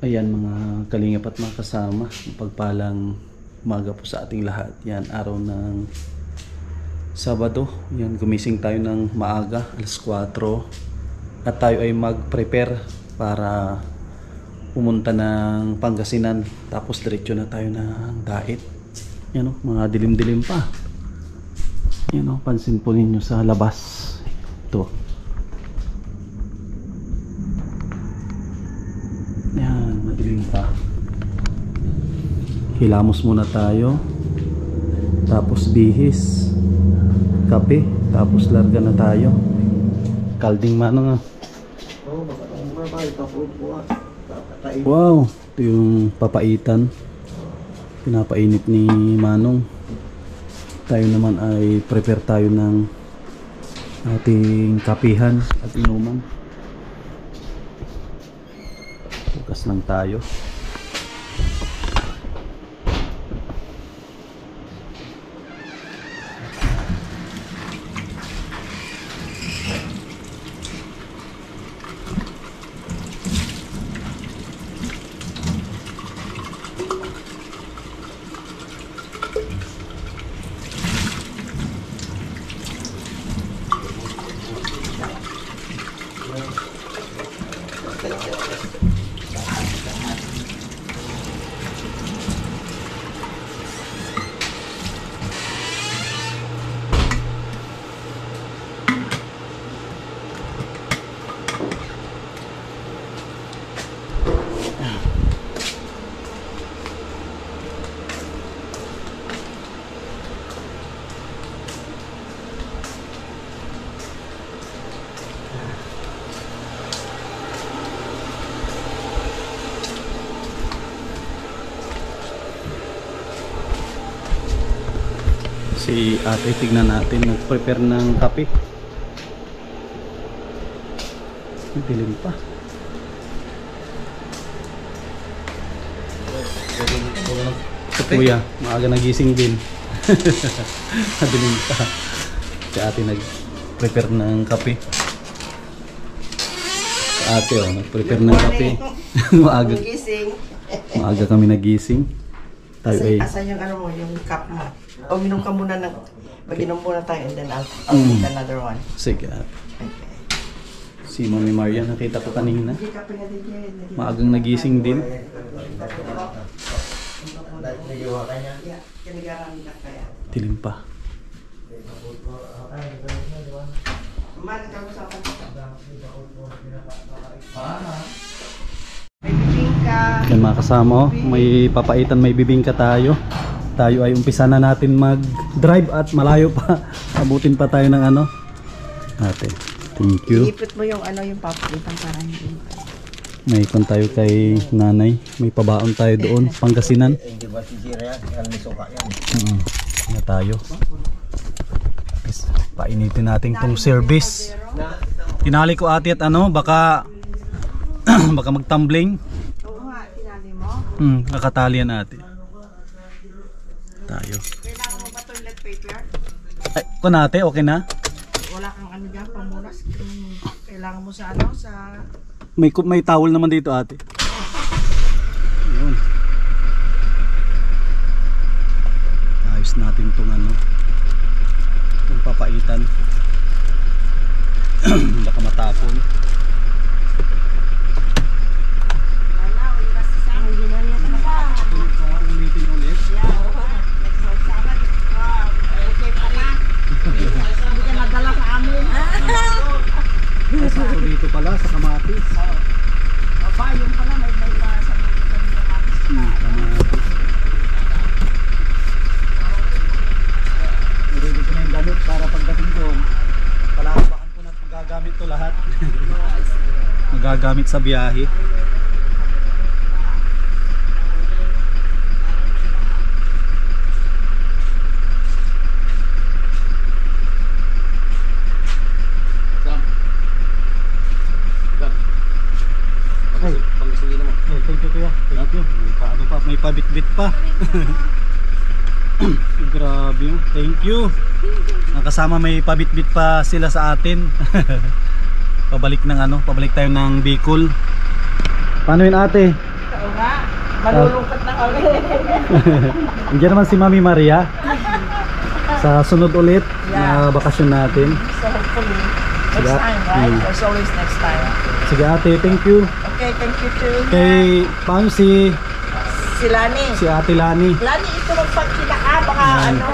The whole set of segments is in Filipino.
Ayan mga kalingap at mga kasama, pagpalang umaga po sa ating lahat. Yan, araw ng Sabado. Yan, gumising tayo ng maaga, alas 4. At tayo ay mag-prepare para pumunta ng Pangasinan. Tapos diretso na tayo ng Dait. Yan o, mga dilim-dilim pa. Yan o, pansin po ninyo sa labas. Ito. Yan, madilim pa. Hilamos muna tayo. Tapos bihis. Kape. Tapos larga na tayo. Kalding mano nga. Wow, ito yung papaitan. Pinapainit ni Manong. Tayo naman ay prepare tayo ng ating kapihan at inuman. Bukas lang tayo. Si ate, tignan natin, nag-prepare ng kape. Dilim pa. Si kuya, maaga nagising din. Dilim pa. Si ate nag-prepare ng kape. Si ate nag-prepare ng kape. Maaga kami nagising. Tayo ay asan yung ano mo, yung cup mo? O minom ka muna ng, mag-inom muna tayo and then I'll get another one. Sige. Okay. Si Mami Maria, nakita ko kanina. Maagang nagising din. Dilim pa. Yan mga kasama, may papaitan, may bibingka tayo. Tayo ay umpisa na natin mag-drive at malayo pa. Abutin pa tayo ng ano. Ate, thank you. Iipit mo yung ano, yung papaitan para hindi. May ikon tayo kay nanay. May pabaon tayo doon, Pangasinan. Na tayo. Painitin natin tong service. Tinali ko ate at ano, baka baka magtumbling. Oo nga, tinali mo. Nakatalian ate. Tayo. Kailangan mo ba toilet paper? Ay, kung ate, okay na? Wala kang ano dyan, pamunas. Kailangan mo sa ano, sa... May towel naman dito ate. Ayun. Ayos natin itong ano, itong papaitan. Baka matapon. Ulitin ulit. Hindi ka nadala sa amin. Sakto dito pala sa Kamatis. Aba, yung pala may sa Kamatis. Kamatis. Nirili ko na yung gamit para pagdating doon. Palabakan ko na at magagamit to lahat. Magagamit sa biyahe. Thank you kuya. Thank you. May pabit-bit pa. Grabe yun. Thank you. Nakasama may pabit-bit pa sila sa atin. Pabalik ng ano, pabalik tayo ng Bicol. Paano yun ate? Oo nga. Malulungkot na kami. Andiyan naman si Mami Maria. Sa sunod ulit na bakasyon natin. So hopefully, next Sige. time, right? There's always next time. Sige ate, thank you. Okay, thank you too. Kay, paano si Lani. Ate Lani? Lani, ito magpagkita ka. Baka ano,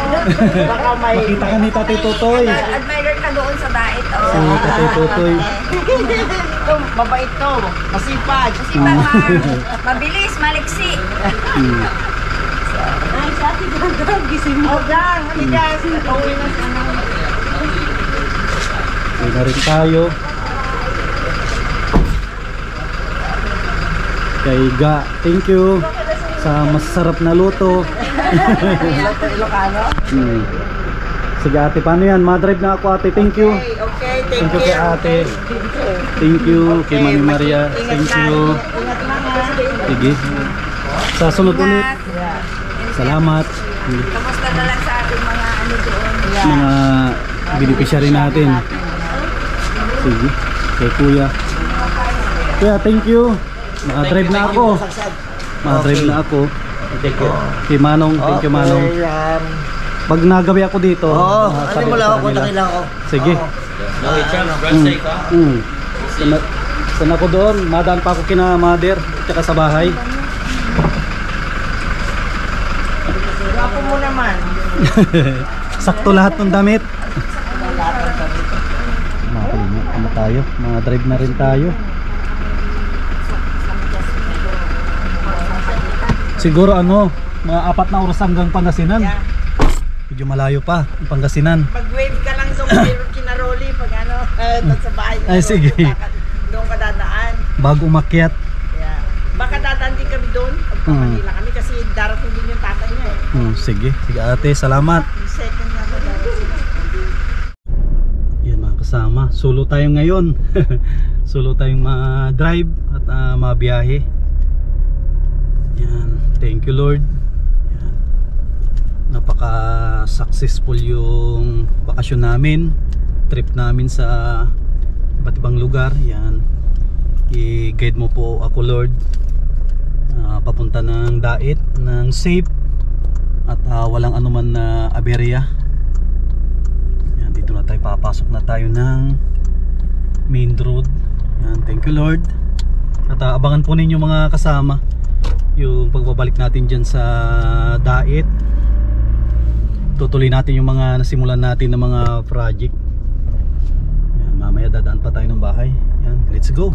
baka may... Makita ka ni Tatay Totoy. Admirer ka doon sa diet. Oh. Si Tatay Totoy. Ito, mabait to. Masipag. Si Mama, mabilis, maliksi. Ay, sa ating gagawin, gising mo. Oh, gang. Halika. Uwi na si ano. Uwi na rin tayo. Kay Ga, thank you sa masarap na luto. Ilocano? Sige ate, paano yan? Ma-drive na ako ate, thank you. Okay, Thank you kay ate. Thank you kay Mami Maria. Thank you. Ingat lang ha. Sige. Sa sunod ulit. Yeah. Salamat. Kamusta na lang sa ating mga ano doon. Mga beneficiary natin. Sige. Kay Kuya. Kuya, thank you. Naka-drive na ako. Naka-drive na ako. Thank you. Kay Manong, thank you Manong. Pag nagabi ako dito, Ano mo lang ako, kontakin lang ako. sige. No, run safe ha. Sana ako doon, madaan pa ako kina mother, tsaka sa bahay. Ako mo naman. Sakto lahat ng damit. Ano tayo? Mga drive na rin tayo. Siguro ano, mga 4 na oras hanggang Pangasinan. Yeah. Medyo malayo pa, ang Pangasinan. Mag-wave ka lang doon kay Kinaroli pag ano, sa bahay. Ay, sige. Doon ka dadaan. Bago umakyat. Yeah. Baka dadaan din kami doon. Pagka Manila kami kasi darating din yung tatay niya eh. Sige, sige ate, salamat. Yung second na darating. Yan mga kasama, solo tayo ngayon. Solo tayong ma-drive at mabiyahe. Yan, thank you Lord. Yan. Napaka-successful yung bakasyon namin, trip namin sa iba't ibang lugar. Yan, i-guide mo po ako Lord, papunta ng Dait ng safe at walang anuman na aberya. Yan, dito na tayo, papasok na tayo ng main road. Yan, thank you Lord. At abangan po ninyo mga kasama yung pagbabalik natin dyan sa Dait. Tutuloy natin yung mga nasimulan natin ng mga project. Yan, mamaya dadaan pa tayo ng bahay. Yan, let's go.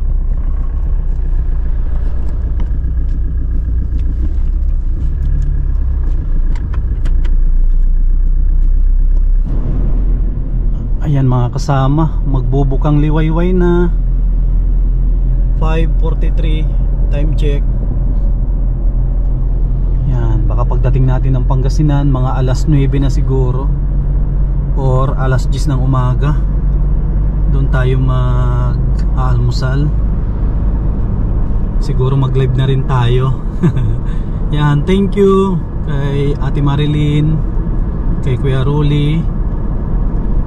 Ayan mga kasama, magbubukang liwayway na. 5:43 time check. Yan, baka pagdating natin ng Pangasinan mga alas 9 na siguro or alas 10 ng umaga. Doon tayo mag-aalmusal. Siguro mag-live na rin tayo. Yan, thank you kay Ate Marilyn, kay Kuya Rolly,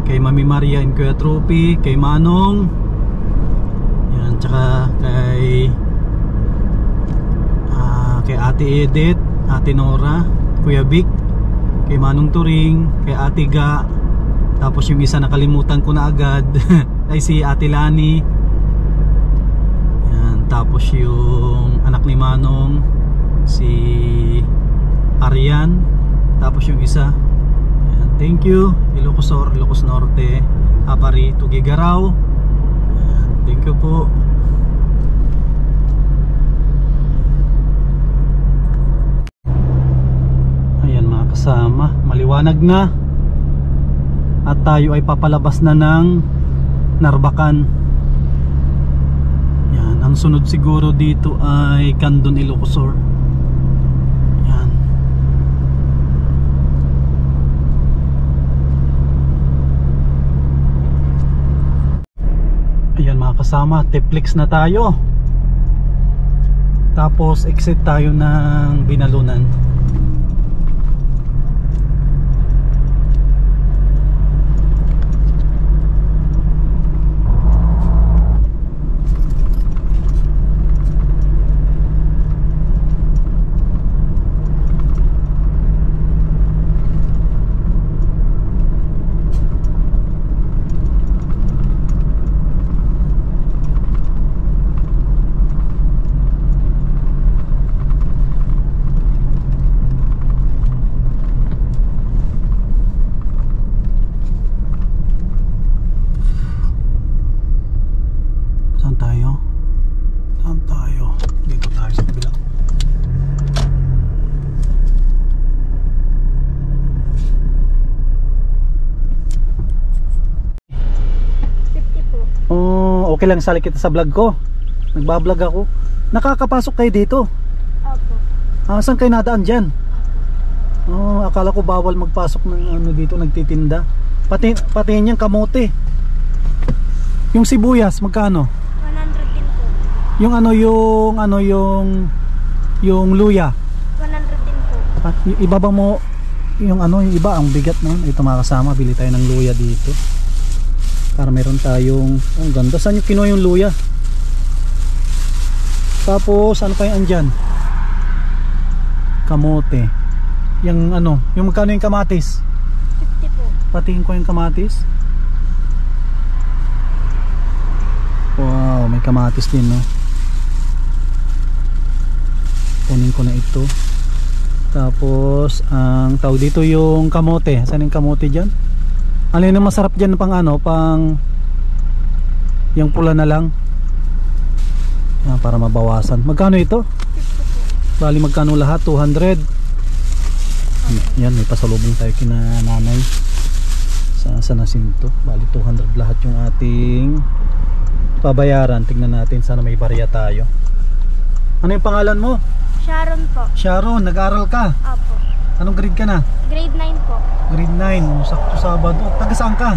kay Mami Maria and Kuya Trophy, kay Manong. Yan, tsaka kay Ate Edith, Ate Nora, Kuya Vic, kay Manong Turing, kay Ate Ga. Tapos yung isa nakalimutan ko na agad ay si Ate Lani. Yan, tapos yung anak ni Manong si Arian. Tapos yung isa, yan, thank you Ilocos Sur, Ilocos Norte, Apari, Tugigaraw. Yan, thank you po. Kasama, maliwanag na at tayo ay papalabas na ng Narbacan. Yan, ang sunod siguro dito ay Candon, Ilocos Sur. Yan. Ayan mga kasama, Tiplex na tayo. Tapos exit tayo ng Binalunan. Okay lang sali kita sa vlog ko. Nagbablog ako. Nakakapasok kayo dito? Opo. Saan kayo nadaan dyan? Akala ko bawal magpasok ng ano dito, nagtitinda. Pati yung kamote. Yung sibuyas, magkano? 100 din po. Yung luya. 100 din po. Ibaba mo yung iba, ang bigat naman. Ito mga kasama, bili tayo ng luya dito. Para meron tayong, ang ganda. Saan yung kinuha yung luya? Tapos, ano pa yung andyan? Kamote. Yung magkano yung kamatis? 50 po. Patingin ko yung kamatis. Wow, may kamatis din, no? Kunin ko na ito. Tapos, ang tawag dito yung kamote. Saan yung kamote dyan? Ano yung masarap dyan pang yung pula na lang? Para mabawasan. Magkano ito? 50 po. Bali magkano lahat? 200. Yan, may pasalubong tayo kina nanay sa San Jacinto. Bali 200 lahat yung ating pabayaran. Tignan natin, sana may barya tayo. Ano yung pangalan mo? Sharon po. Sharon, nag-aaral ka? Opo. Anong grade ka na? Grade 9 po. Grade 9, sakto Sabado. Taga saan ka?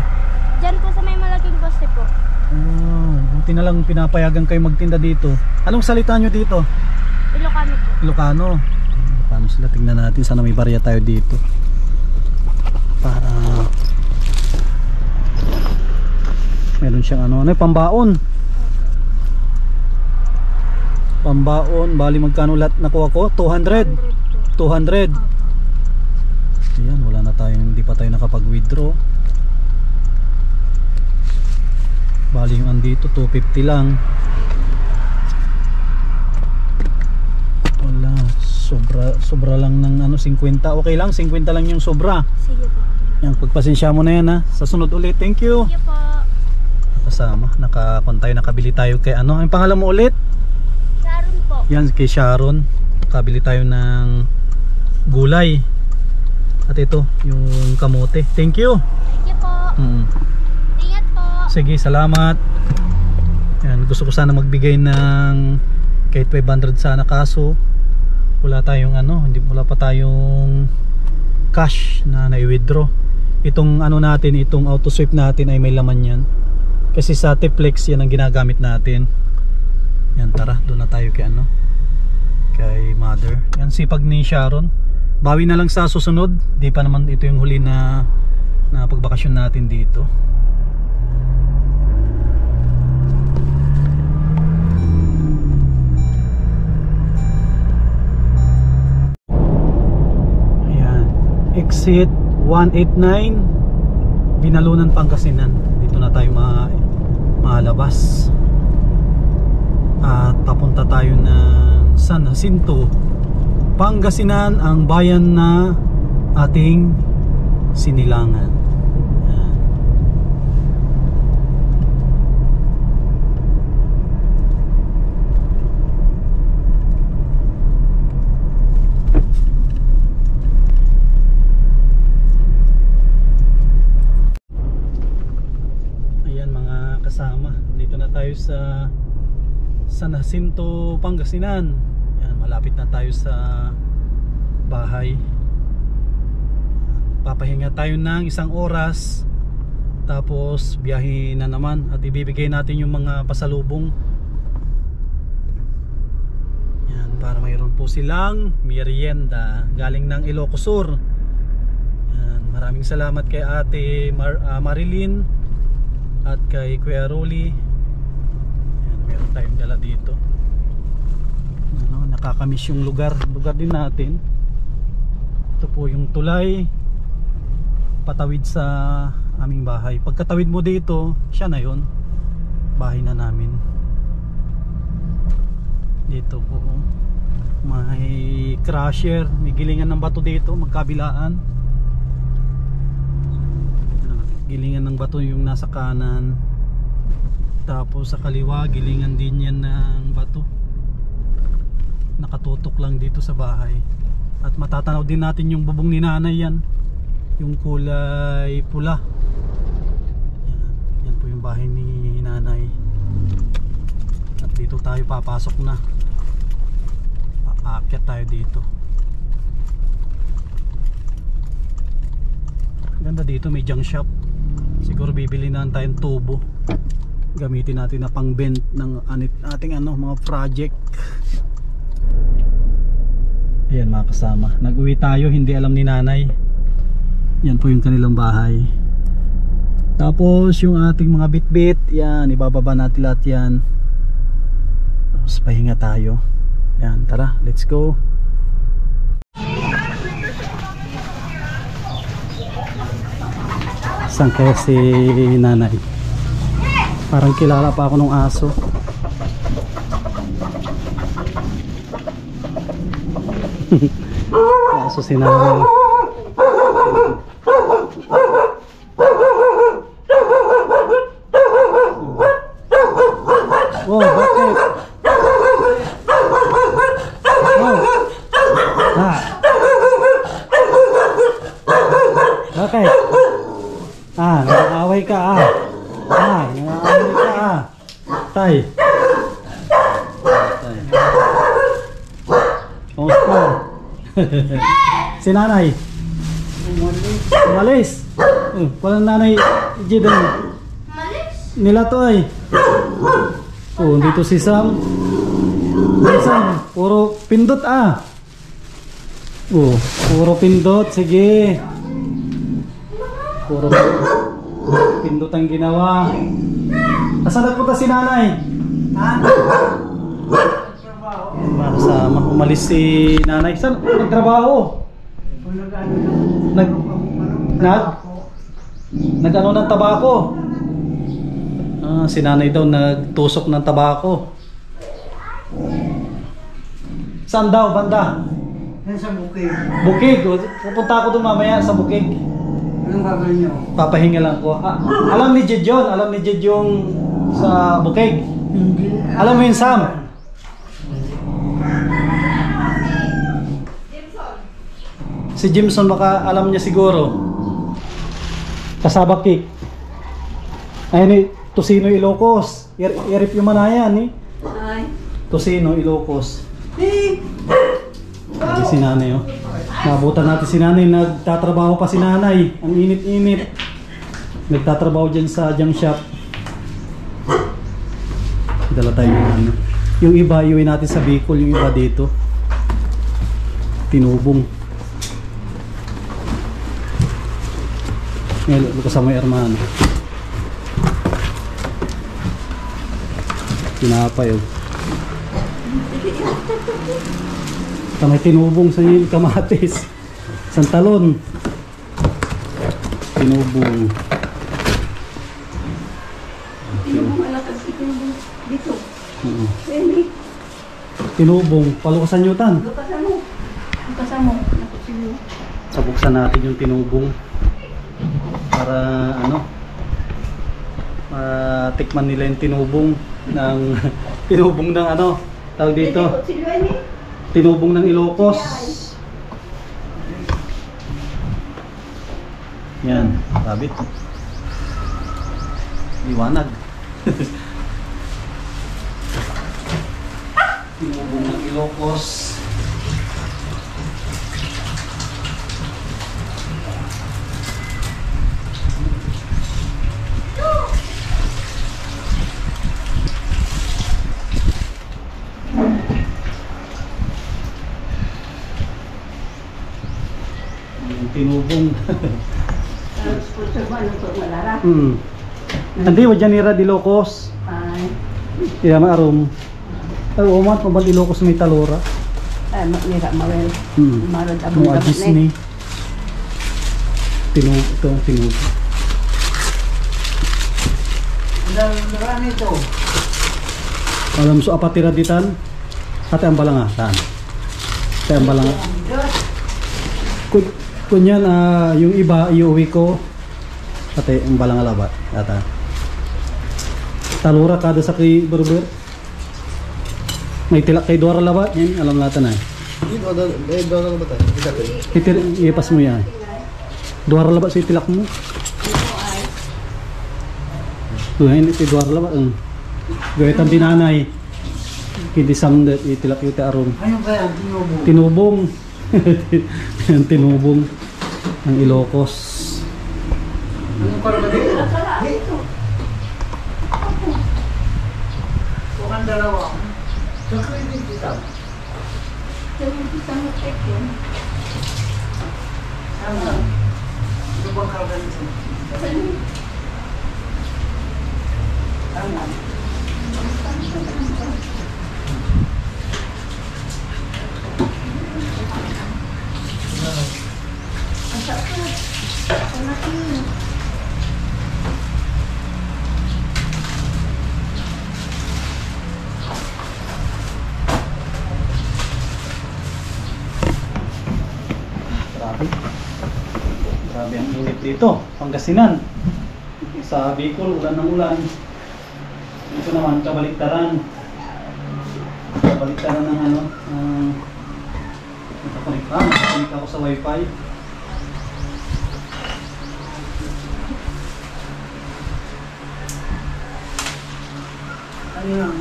Diyan po sa may malaking poste po. Buti na lang pinapayagan kayo magtinda dito. Anong salita nyo dito? Ilocano po. Ilocano. Paano sila? Tingnan natin, sana may barya tayo dito. Para meron siyang pambaon. Pambaon, bali magkano lahat nakuha ko? 200. 200. Ayan, wala na tayong, hindi pa tayo nakapag-withdraw. Bali yung andito 250 lang. Wala, sobra lang ng 50. Okay lang, 50 lang yung sobra. Sige po. Yan, pagpasensya mo na yan ha. Sa sunod ulit, thank you. Sige po. Kasama, nakabili tayo kay ang pangalan mo ulit? Sharon po. Yan, kay Sharon. Nakabili tayo ng gulay. At ito, yung kamote. Thank you. Thank you po. Ingat po. Sige, salamat. Yan, gusto ko sana magbigay ng kahit 500 sana, kaso wala tayong wala pa tayong cash na i-withdraw. Itong natin, itong auto swipe natin ay may laman yan. Kasi sa T-Flex yan ang ginagamit natin. Yan, tara, doon na tayo kay kay mother. Yan, sipag ni Sharon. Bawi na lang sa susunod. Di pa naman ito yung huli na pagbakasyon natin dito. Ayan, exit 189 Binalunan, Pangasinan. Dito na tayo malabas. At papunta tayo ng San Jacinto, Pangasinan, ang bayan na ating sinilangan. Ayan mga kasama, dito na tayo sa San Jacinto, Pangasinan. Yan, malapit na tayo sa bahay. Papahinga tayo ng 1 oras, tapos biyahe na naman at ibibigay natin yung mga pasalubong. Yan, para mayroon po silang merienda galing ng Ilocos Sur. Yan, maraming salamat kay Ate Marilyn at kay Kuya Rolly. Yan, meron tayong dala dito. Nakakamiss yung lugar din natin. Ito po yung tulay patawid sa aming bahay. Pagkatawid mo dito, siya na yun, bahay na namin. Dito po may crusher, may gilingan ng bato dito, magkabilaan. Gilingan ng bato yung nasa kanan, tapos sa kaliwa gilingan din yan ng bato. Nakatutok lang dito sa bahay. At matatanaw din natin yung bubong ni nanay yan, yung kulay pula. Yan po yung bahay ni nanay. dito tayo papasok na. Aakyat tayo dito. Ganda dito, may junk shop. Siguro bibili na tayong tubo. Gamitin natin na pang bend ng ating mga project. Ayan mga kasama, nag-uwi tayo, hindi alam ni nanay. Yan po yung kanilang bahay. Tapos yung ating mga bitbit, yan, ibababa natin lahat yan. Tapos pahinga tayo. Yan, tara, let's go. Saan kaya si nanay? Parang kilala pa ako ng aso. Aso si nanay. Oh, bakit? Oh. Bakit? Nag-aaway ka nag-aaway ka Tay. Kamusta? Si nanay umalis. Walang nanay Jiden. Nila to ay. Dito si Sam. Puro pindot puro pindot. Sige. Puro pindot ang ginawa. Asan nagpunta si nanay? Masama, umalis si nanay. Saan nagtrabaho? Nag-ano ng tabako. Si nanay daw nagtusok ng tabako. Saan daw banda? Sa bukid. Bukid. Pupunta ako doon mamaya sa bukid. Anong gagawin nyo? Papahinga lang ko. Alam ni Jed yun. Alam ni Jed yung sa bukid. Alam mo yun, Sam? Si Jimson baka alam niya siguro. Kasabak Kik. Ayun Tosino Ilocos. Irip yung manayan Tosino Ilocos. Hindi si nanay Nabutan natin si nanay. Nagtatrabaho pa si nanay. Ang init-init. Nagtatrabaho dyan sa junk shop. Dala tayo yung yung iba iuwi natin sa Bicol. Yung iba dito tinubong. Ngayon kasama yung hermano. Tinapay may tinubong sa kamatis. Santalon. Tinubong. Dito. Tinubong. Palukasan nyo tan. Lukasan mo. Sabuksan natin yung tinubong. Para tikman nila yung tinubong ng tinubong ng tawag dito. Tinubong ng Ilocos. Yan, sabit. Liwanag. Tinubong ng Ilocos. Tinubong. Hindi, wajan nira di Ilocos. Iya maarom. Umat pabal Ilocos may talora. Nira mawel. Marad abang Mga Disney. Tinubong. Marami ito. Alam so apatira ditan. Ate ang balanga tan. Ate ang balanga. Kunyan yung iba iuwi ko. Ate ang balanga labat. Ata. Talura kada sa kay berber. May tilak kay Dora labat yan alam natin ay. Dora ba tayo? Ipas mo yan. Dora labat sa tilak mo. Tuhin iti Dora labat. Gawitan dinanay. Kidisang itilak iti aron. Ano ba yan? Tinubog. Tinubong. Yan, tinubong ng Ilocos. Ano pa ba dito? Dito. Kung ang dalawa. Saka yung dito. Yung isang matek yun. Tama. Ano bang kawalan ito? Tama. Grabe. Grabe ang init dito. Pangasinan. Sa Bicol, ulan ng ulan. Dito naman, kabaliktaran. Kabaliktaran ng ano. Nakakonek ako sa wifi. Ano yan?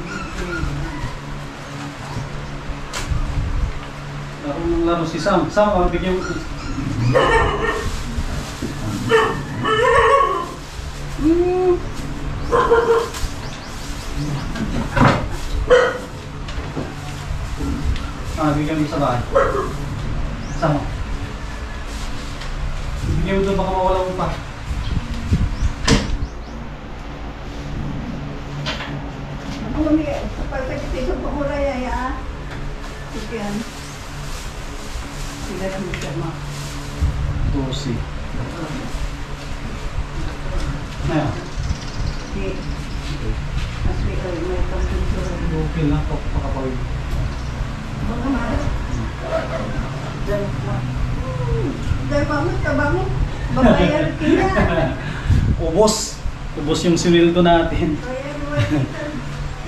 Laro ng laro si Sam. Sam, bigyan mo. Bigyan mo sa bahay. Sam. Bigyan mo doon, baka mawala mo pa. Ako kami, pagkakita ko mula yaya. Sige yan. Sige lang siya ma. 12. Ngayon. Sige. Kasi may pagkakita. Okay lang, pakapawin. Mga malas. Dahil bangot. Babayar kina. Ubos yung sinildo natin.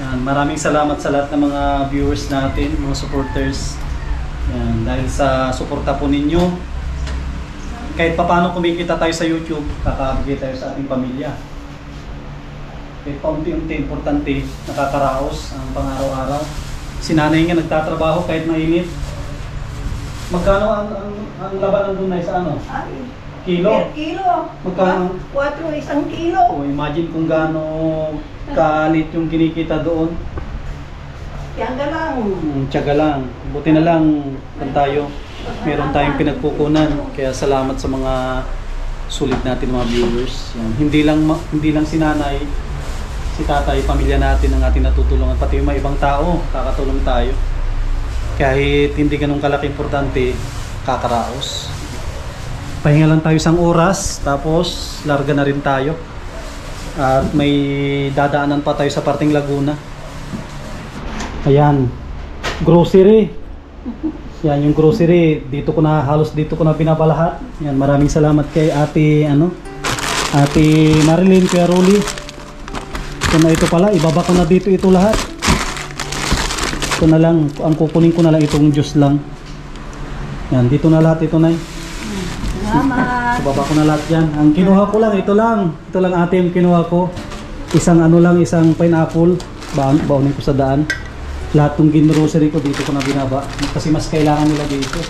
Yan, maraming salamat sa lahat ng mga viewers natin, mga supporters. Yan, dahil sa suporta po ninyo, kahit paano kumikita tayo sa YouTube, kakabigay tayo sa ating pamilya. Kahit paunti-unti, importante, nakakaraos ang pang-araw-araw. Si nanay nga nagtatrabaho kahit mainit. Magkano ang labanan doon na sa ano? Ay. Kilo? Kilo. Magkano? 4 isang kilo. O, imagine kung gaano kalit yung kinikita doon. Kaya lang. Tiyaga lang. Buti na lang kung tayo. Meron tayong pinagkukunan. Kaya salamat sa mga sulit natin mga viewers. Yan. Hindi lang si nanay, si tatay, pamilya natin ang ating natutulungan. Pati yung mga ibang tao, kakatulong tayo. Kahit hindi ganun kalaki importante, kakaraos. Pahinga lang tayo isang oras, tapos larga na rin tayo. At may dadaanan pa tayo sa parting Laguna. Ayan, grocery. Yan yung grocery, halos dito ko na binabalahat. Yan, maraming salamat kay Ate Marilyn, Kuya Rolly. So na ito pala, ibaba ko na dito ito lahat. Ito na lang, ang kukunin ko na lang itong juice lang. Yan, dito na lahat ito na. Salamat. Ibaba ko na lahat yan. Ang kinuha ko lang, ito lang ate yung kinuha ko. Isang isang pineapple. Baunin ko sa daan. Lahat ng grocery ko dito ko na binaba. Kasi mas kailangan nila dito.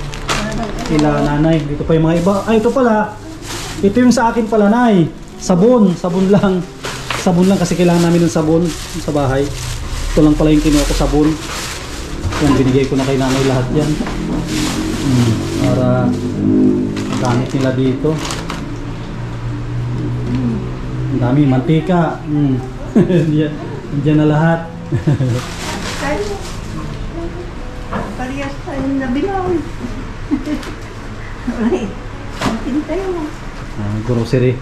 Kailangan nanay. Dito pa yung mga iba. Ay, ito pala. Ito yung sa akin pala, nay. Sabon lang. Sabon lang kasi kailangan namin ng sabon sa bahay. Ito lang pala yung kinuha ko, sabon. Yan, binigay ko na kay nanay lahat yan. Para gamit nila dito. Ang dami, mantika. Diyan na lahat. Tayo. Parehas tayo nabilaw. Alright. Atin tayo. Grocery.